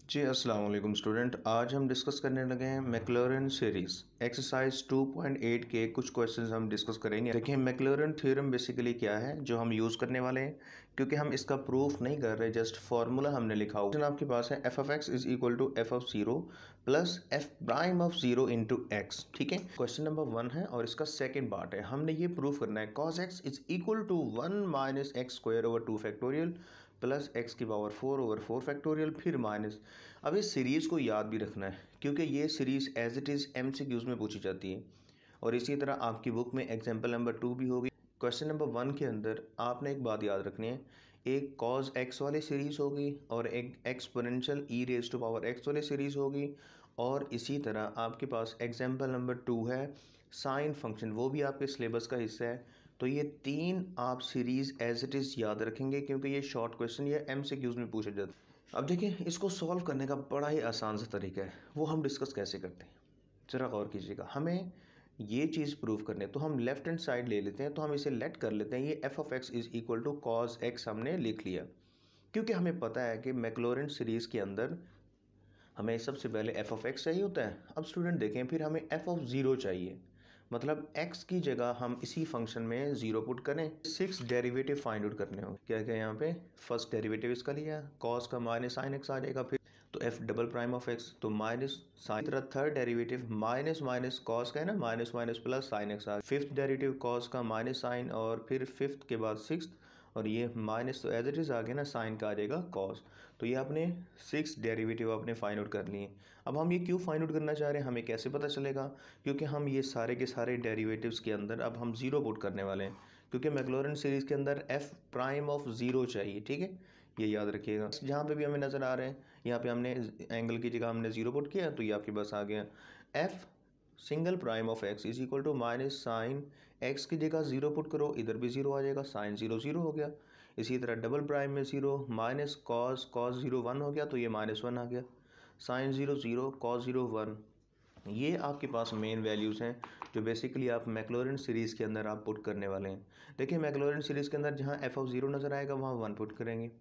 जी अस्सलाम वालेकुम स्टूडेंट। आज हम डिस्कस करने लगे हैं मैक्लॉरिन सीरीज़ एक्सरसाइज 2.8 के कुछ क्वेश्चंस हम डिस्कस करेंगे। देखिए मैक्लॉरिन थ्योरम बेसिकली क्या है जो हम यूज़ करने वाले हैं, क्योंकि हम इसका प्रूफ नहीं कर रहे, जस्ट फार्मूला हमने लिखा हुआ। आपके पास है F of x is equal to F of zero plus F prime of zero into X. ठीक है, क्वेश्चन नंबर 1 है और इसका सेकेंड पार्ट है। हमने ये प्रूफ करना है cos X is equal to 1 minus X square over 2 factorial plus X की पावर 4 ओवर 4 फैक्टोरियल फिर माइनस। अब इस सीरीज़ को याद भी रखना है क्योंकि ये series as it is MCQs में पूछी जाती है और इसी तरह आपकी बुक में एग्जाम्पल नंबर 2 भी होगी। क्वेश्चन नंबर 1 के अंदर आपने एक बात याद रखनी है, एक कॉज एक्स वाली सीरीज़ होगी और एक exponential E raise to power X वाली सीरीज़ होगी। और इसी तरह आपके पास एग्जाम्पल नंबर 2 है साइन फंक्शन, वो भी आपके सिलेबस का हिस्सा है। तो ये तीन आप सीरीज़ एज इट इज़ याद रखेंगे क्योंकि ये शॉर्ट क्वेश्चन ये MCQs में पूछे जाते हैं। अब देखिए इसको सॉल्व करने का बड़ा ही आसान सा तरीका है, वो हम डिस्कस कैसे करते हैं ज़रा गौर कीजिएगा। हमें ये चीज़ प्रूव करने तो हम लेफ्ट हैंड साइड ले लेते हैं, तो हम इसे लेट कर लेते हैं। ये F of x is equal to cos X हमने लिख लिया क्योंकि हमें पता है कि मैक्लॉरिन सीरीज़ के अंदर हमें सबसे पहले एफ ऑफ एक्स चाहिए होता है। अब स्टूडेंट देखें फिर हमें एफ ऑफ ज़ीरो चाहिए, मतलब x की जगह हम इसी फंक्शन में ज़ीरो पुट करें। 6 डेरिवेटिव फाइंड आउट करने होंगे। क्या क्या यहाँ पे फर्स्ट डेरिवेटिव इसका लिया, कॉस का माइनस साइन एक्स आ जाएगा, फिर तो F double prime of X तो माइनस साइन। तरह third derivative minus minus cos का है ना, minus minus plus sine X आ। फिफ्थ डेरिवेटिव कॉस का माइनस साइन और फिर फिफ्थ के बाद सिक्स और ये माइनस तो एज इट इज़ आ गया ना, साइन का आ जाएगा कॉस। तो ये आपने 6 डेरिवेटिव आपने फाइंड आउट कर लिए। अब हम ये क्यों फाइंड आउट करना चाह रहे हैं, हमें कैसे पता चलेगा, क्योंकि हम ये सारे के सारे डेरिवेटिव्स के अंदर अब हम ज़ीरो पुट करने वाले हैं क्योंकि मैक्लॉरिन सीरीज़ के अंदर एफ प्राइम ऑफ ज़ीरो चाहिए। ठीक है, ये याद रखिएगा। जहाँ पे भी हमें नज़र आ रहे हैं यहाँ पे हमने एंगल की जगह हमने ज़ीरो पुट किया तो ये आपके पास आ गया F single prime of x is equal to minus sine X की जगह ज़ीरो पुट करो, इधर भी ज़ीरो आ जाएगा, साइन ज़ीरो ज़ीरो हो गया। इसी तरह डबल प्राइम में zero minus cos cos zero one हो गया तो ये माइनस वन आ गया, sine zero zero cos zero one. ये आपके पास मेन वैल्यूज़ हैं जो बेसिकली आप मैक्लॉरिन सीरीज़ के अंदर आप पुट करने वाले हैं। देखिए मैक्लॉरिन सीरीज़ के अंदर जहाँ एफ ऑफ ज़ीरो नज़र आएगा वहाँ वन पुट करेंगे,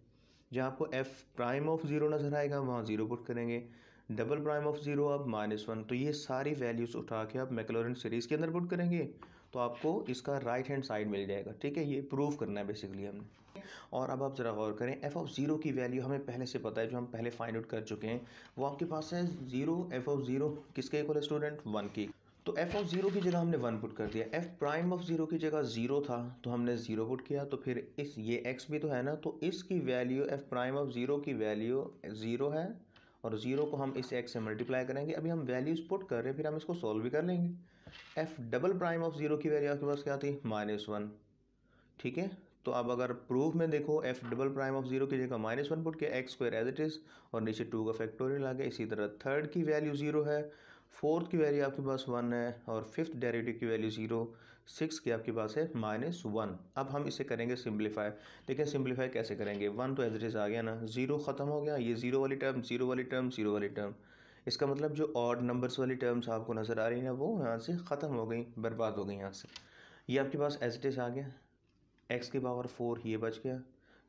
जहाँ आपको एफ प्राइम ऑफ ज़ीरो नज़र आएगा वहाँ ज़ीरो पुट करेंगे, डबल प्राइम ऑफ ज़ीरो अब माइनस वन। तो ये सारी वैल्यूज़ उठा के आप मैक्लॉरिन सीरीज़ के अंदर पुट करेंगे तो आपको इसका राइट हैंड साइड मिल जाएगा। ठीक है, ये प्रूव करना है बेसिकली हमने। और अब आप ज़रा गौर करें, एफ ऑफ ज़ीरो की वैल्यू हमें पहले से पता है, जो हम पहले फाइंड आउट कर चुके हैं। वो आपके पास है ज़ीरो, एफ ऑफ ज़ीरो किसके इक्वल है स्टूडेंट, वन की। तो एफ ऑफ ज़ीरो की जगह हमने वन पुट कर दिया, एफ प्राइम ऑफ ज़ीरो की जगह ज़ीरो था तो हमने ज़ीरो पुट किया। तो फिर इस ये एक्स भी तो है ना, तो इसकी value F prime of zero की वैल्यू ज़ीरो है और ज़ीरो को हम इस एक्स से मल्टीप्लाई करेंगे। अभी हम वैल्यूज़ पुट कर रहे हैं, फिर हम इसको सॉल्व भी कर लेंगे। F double prime of zero की वैल्यू आपके पास क्या थी, माइनस वन। ठीक है, तो अब अगर प्रूफ में देखो F double prime of zero की जगह माइनस वन पुट किया, X square as it is और नीचे टू का फैक्टोरियल आ गया। इसी तरह थर्ड की वैल्यू जीरो है, फोर्थ की वैल्यू आपके पास वन है और फिफ्थ डेरिवेटिव की वैल्यू जीरो, सिक्स की आपके पास है माइनस वन। अब हम इसे करेंगे सिंप्लीफाई। देखिए सिंप्लीफाई कैसे करेंगे, वन तो एज इट इज़ आ गया ना, जीरो ख़त्म हो गया, ये जीरो वाली टर्म जीरो वाली टर्म जीरो वाली टर्म। इसका मतलब जो ऑड नंबर्स वाली टर्म्स आपको नज़र आ रही हैं वो यहाँ से ख़त्म हो गई, बर्बाद हो गई यहाँ से। ये आपके पास एज इट इज़ आ गया, एक्स की पावर फोर ये बच गया,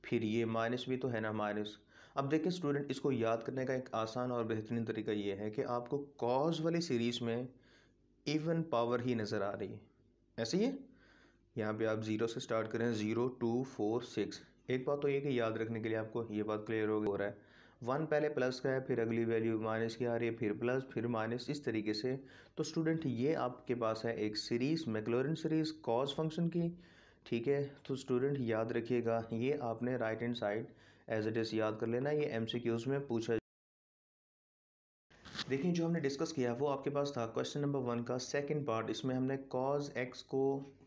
फिर ये माइनस भी तो है ना माइनस। अब देखिए स्टूडेंट, इसको याद करने का एक आसान और बेहतरीन तरीका ये है कि आपको कॉज वाली सीरीज़ में इवन पावर ही नज़र आ रही है, ऐसे ही है। यहाँ पे आप ज़ीरो से स्टार्ट करें, ज़ीरो टू फोर सिक्स। एक बात तो ये कि याद रखने के लिए आपको ये बात क्लियर हो रहा है, वन पहले प्लस का है, फिर अगली वैल्यू माइनस की आ रही है, फिर प्लस फिर माइनस, इस तरीके से। तो स्टूडेंट ये आपके पास है एक series Maclaurin series cos function की। ठीक है, तो स्टूडेंट याद रखिएगा, ये आपने right hand side as it is याद कर लेना, ये MCQs में पूछा। देखिए जो हमने डिस्कस किया वो आपके पास था क्वेश्चन नंबर 1 का सेकंड पार्ट। इसमें हमने कॉज एक्स को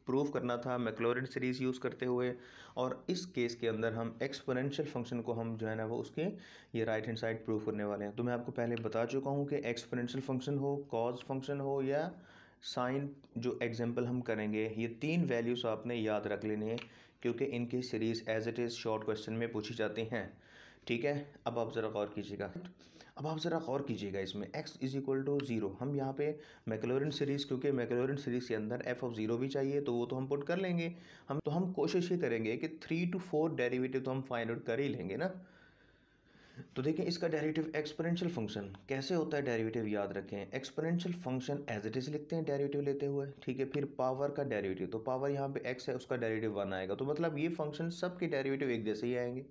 प्रूव करना था मैक्लॉरिन सीरीज़ यूज़ करते हुए, और इस केस के अंदर हम एक्सपोनेंशियल फंक्शन को हम जो है ना वो उसके ये राइट हैंड साइड प्रूव करने वाले हैं। तो मैं आपको पहले बता चुका हूँ कि एक्सपोनेंशियल फंक्शन हो, कॉज फंक्शन हो या साइन, जो एग्जांपल हम करेंगे ये तीन वैल्यूज़ आपने याद रख लेनी है क्योंकि इनकी series as it is short question में पूछी जाती हैं। ठीक है, अब आप ज़रा गौर कीजिएगा, अब आप ज़रा गौर कीजिएगा इसमें x is equal to zero. हम यहाँ पे मैक्लॉरिन सीरीज़, क्योंकि मैक्लॉरिन सीरीज़ के अंदर एफ ऑफ ज़ीरो भी चाहिए तो वो तो हम पुट कर लेंगे। हम कोशिश ये करेंगे कि 3 to 4 डेरिवेटिव तो हम फाइंड आउट कर ही लेंगे ना। तो देखिए इसका डेरिवेटिव एक्सपोनेंशियल फंक्शन कैसे होता है, डेरिवेटिव याद रखें। Exponential function as it is लिखते हैं डेरिवेटिव लेते हुए, ठीक है। फिर पावर का डेरिवेटिव, तो पावर यहाँ पे x है, उसका डेरिवेटिव 1 आएगा। तो मतलब ये फंक्शन सबके डेरिवेटिव एक जैसे ही आएंगे,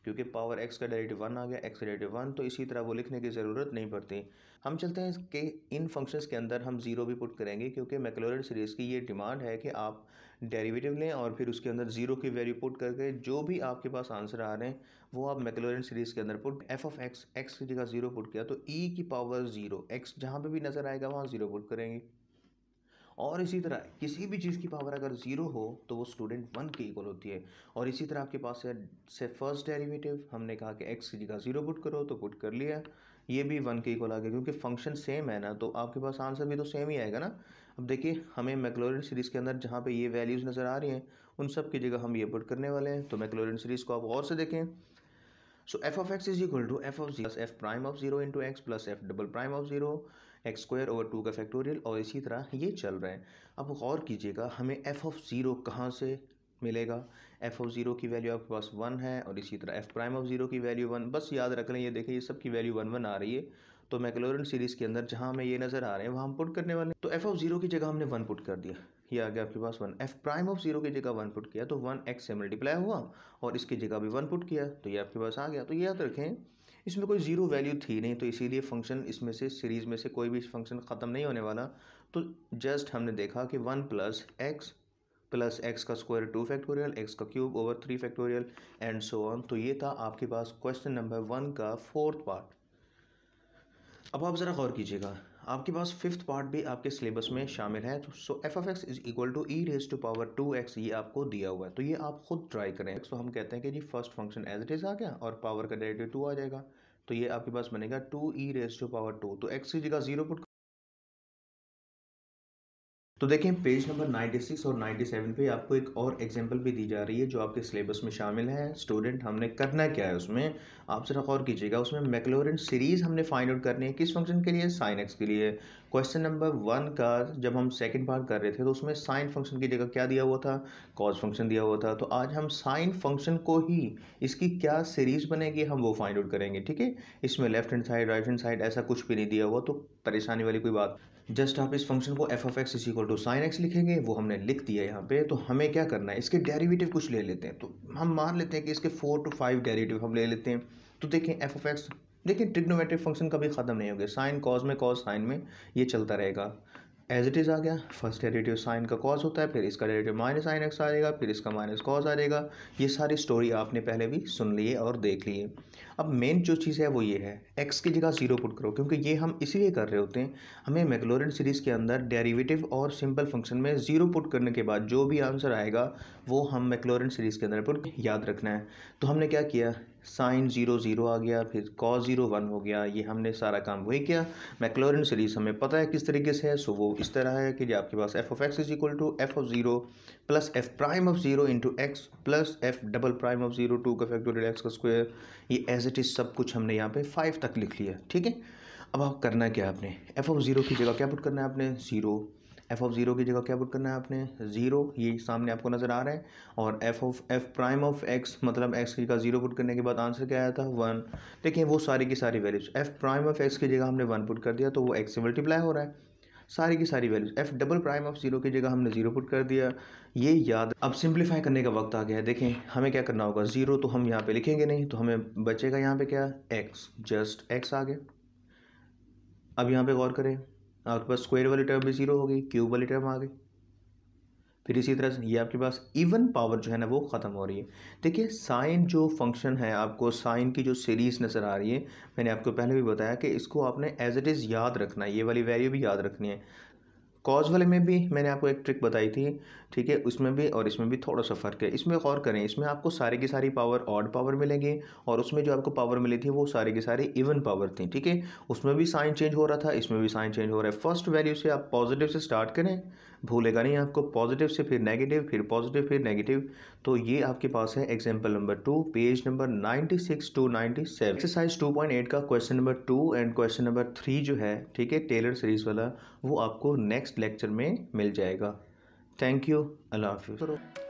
क्योंकि पावर x का डेरिवेटिव 1 आ गया, x का डेरिवेटिव 1, तो इसी तरह वो लिखने की ज़रूरत नहीं पड़ती। हम चलते हैं कि इन फंक्शंस के अंदर हम ज़ीरो भी पुट करेंगे, क्योंकि मैक्लॉरिन सीरीज़ की ये डिमांड है कि आप डेरिवेटिव लें और फिर उसके अंदर ज़ीरो की वैल्यू पुट करके जो भी आपके पास आंसर आ रहे हैं वो आप मैक्लॉरिन सीरीज़ के अंदर पुट। एफ ऑफ एक्स की जगह ज़ीरो पुट किया तो ई की पावर ज़ीरो, एक्स जहाँ पे भी नज़र आएगा वहाँ ज़ीरो पुट करेंगे। और इसी तरह किसी भी चीज़ की पावर अगर ज़ीरो हो तो वो स्टूडेंट 1 के इक्वल होती है। और इसी तरह आपके पास है से फर्स्ट डेरिवेटिव, हमने कहा कि x की जगह ज़ीरो पुट करो तो पुट कर लिया, ये भी 1 के इक्वल आ गया, क्योंकि फंक्शन सेम है ना, तो आपके पास आंसर भी तो सेम ही आएगा ना। अब देखिए हमें मैक्लॉरिन सीरीज़ के अंदर जहाँ पे ये वैल्यूज़ नज़र आ रही हैं उन सब की जगह हम ये पुट करने वाले हैं। तो मैक्लॉरिन सीरीज़ को आप और से देखें। So f of x is equal to f of 0 plus f prime of 0 into x plus f double prime of 0 x square over 2 का फैक्टोरियल, और इसी तरह ये चल रहा है। अब गौर कीजिएगा हमें f of 0 कहाँ से मिलेगा। f of 0 की वैल्यू आपके पास 1 है, और इसी तरह f प्राइम ऑफ 0 की वैल्यू 1। बस याद रख लें, ये देखिए ये सब की वैल्यू 1 1 आ रही है। तो मैक्लॉरिन सीरीज़ के अंदर जहाँ हमें ये नज़र आ रहे हैं वहाँ हम पुट करने वाले हैं। तो f ऑफ 0 की जगह हमने 1 पुट कर दिया, ये आ गया आपके पास 1। f प्राइम ऑफ 0 की जगह 1 पुट किया तो 1 x से मल्टीप्लाई हुआ, और इसकी जगह भी 1 पुट किया तो ये आपके पास आ गया। तो ये याद रखें इसमें कोई ज़ीरो वैल्यू थी नहीं, तो इसीलिए फंक्शन इसमें से सीरीज़ में से कोई भी फंक्शन ख़त्म नहीं होने वाला। तो जस्ट हमने देखा कि 1 प्लस एक्स का स्क्वायर 2 फैक्टोरियल, एक्स का cube over 3 factorial and so on. तो ये था आपके पास क्वेश्चन नंबर 1 का 4th पार्ट। अब आप ज़रा गौर कीजिएगा, आपके पास 5th पार्ट भी आपके सिलेबस में शामिल है। तो so F of x is equal to E raise to power 2x, ये आपको दिया हुआ है, तो ये आप खुद ट्राई करें। तो हम कहते हैं कि जी first function as it is आ गया और पावर का डेरिवेटिव 2 आ जाएगा, तो ये आपके पास बनेगा 2 ई रेज टू पावर 2। तो x की जगह 0 पुट। तो देखें पेज नंबर 96 और 97 पे आपको एक और एग्जांपल भी दी जा रही है जो आपके सिलेबस में शामिल है। स्टूडेंट हमने करना क्या है उसमें, आप जरा गौर कीजिएगा। उसमें मैक्लॉरिन सीरीज़ हमने फाइंड आउट करनी है, किस फंक्शन के लिए, साइन एक्स के लिए। क्वेश्चन नंबर 1 का जब हम सेकंड पार्ट कर रहे थे तो उसमें साइन फंक्शन की जगह क्या दिया हुआ था, कॉस फंक्शन दिया हुआ था। तो आज हम साइन फंक्शन को ही इसकी क्या सीरीज़ बनेगी हम वो फाइंड आउट करेंगे, ठीक है। इसमें left hand side right hand side ऐसा कुछ भी नहीं दिया हुआ, तो परेशानी वाली कोई बात। जस्ट आप इस फंक्शन को f of x is equal to sine x लिखेंगे, वो हमने लिख दिया यहाँ पे। तो हमें क्या करना है, इसके डेरिवेटिव कुछ ले लेते हैं। तो हम मान लेते हैं कि इसके 4 to 5 डेरिवेटिव हम ले लेते हैं। तो देखें एफ ऑफ एक्स, देखिए ट्रिग्नोमेट्रिक फंक्शन कभी ख़त्म नहीं होंगे, साइन कॉस में कॉस साइन में ये चलता रहेगा। एज इट इज़ आ गया, फर्स्ट डेरिवेटिव साइन का कॉस होता है, फिर इसका डेरिवेटिव माइनस साइन एक्स आ जाएगा, फिर इसका माइनस कॉस आ जाएगा। ये सारी स्टोरी आपने पहले भी सुन ली है और देख ली है। अब मेन जो चीज़ है वो ये है, एक्स की जगह 0 पुट करो, क्योंकि ये हम इसलिए कर रहे होते हैं, हमें मैक्लॉरिन सीरीज़ के अंदर डेरिवेटिव और सिंपल फंक्शन में 0 पुट करने के बाद जो भी आंसर आएगा वो हम मैक्लॉरिन सीरीज़ के अंदर पुट याद रखना है। तो हमने क्या किया, साइन 0 0 आ गया, फिर कॉस 0 1 हो गया, ये हमने सारा काम वही किया। मैक्लॉरिन सीरीज़ हमें पता है किस तरीके से है, सो वो इस तरह है कि आपके पास F of x is equal to F of 0 plus F prime of 0 into X plus F double prime of 0 2 का फैक्टोरियल एक्स का स्क्वायर। ये एज इट इज़ सब कुछ हमने यहाँ पे 5 तक लिख लिया, ठीक है। अब आप करना क्या, आपने एफ ऑफ 0 की जगह क्या पुट करना है, आपने 0। एफ ऑफ 0 की जगह क्या पुट करना है आपने 0, ये सामने आपको नज़र आ रहा है। और एफ प्राइम ऑफ एक्स, मतलब एक्स की जगह 0 पुट करने के बाद आंसर क्या आया था 1। देखिए वो सारी की सारी values, F prime of x की जगह हमने 1 पुट कर दिया तो वो एक्स से मल्टीप्लाई हो रहा है, सारी की सारी values. F double prime of 0 की जगह हमने 0 पुट कर दिया, ये याद। अब सिंप्लीफाई करने का वक्त आ गया है। देखें हमें क्या करना होगा, 0 तो हम यहाँ पे लिखेंगे नहीं, तो हमें बचेगा यहाँ पे क्या, एक्स, जस्ट एक्स आ गया। अब यहाँ पे गौर करें, आपके पास स्क्वायर वाली टर्म भी 0 हो गई, क्यूब वाली टर्म आ गई। फिर इसी तरह से ये आपके पास इवन पावर जो है ना वो ख़त्म हो रही है। देखिए साइन जो फंक्शन है, आपको साइन की जो सीरीज़ नज़र आ रही है, मैंने आपको पहले भी बताया कि इसको आपने एज इट इज़ याद रखना है, ये वाली वैल्यू भी याद रखनी है। कॉज वाले में भी मैंने आपको एक ट्रिक बताई थी, ठीक है, उसमें भी और इसमें भी थोड़ा सा फ़र्क है। इसमें गौर करें, इसमें आपको सारी की सारी पावर ऑड पावर मिलेंगी, और उसमें जो आपको पावर मिली थी वो सारी की सारी इवन पावर थी, ठीक है। उसमें भी साइन चेंज हो रहा था, इसमें भी साइन चेंज हो रहा है। फर्स्ट वैल्यू से आप पॉजिटिव से स्टार्ट करें, भूलेगा नहीं आपको, पॉजिटिव से फिर नेगेटिव, फिर पॉजिटिव, फिर नेगेटिव। तो ये आपके पास है example number 2, page number 96 to 97। Exercise 2.8 का question number 2 and question number 3 जो है, ठीक है, टेलर सीरीज़ वाला, वो आपको नेक्स्ट लेक्चर में मिल जाएगा। थैंक यू, अल्लाह हाफिज़।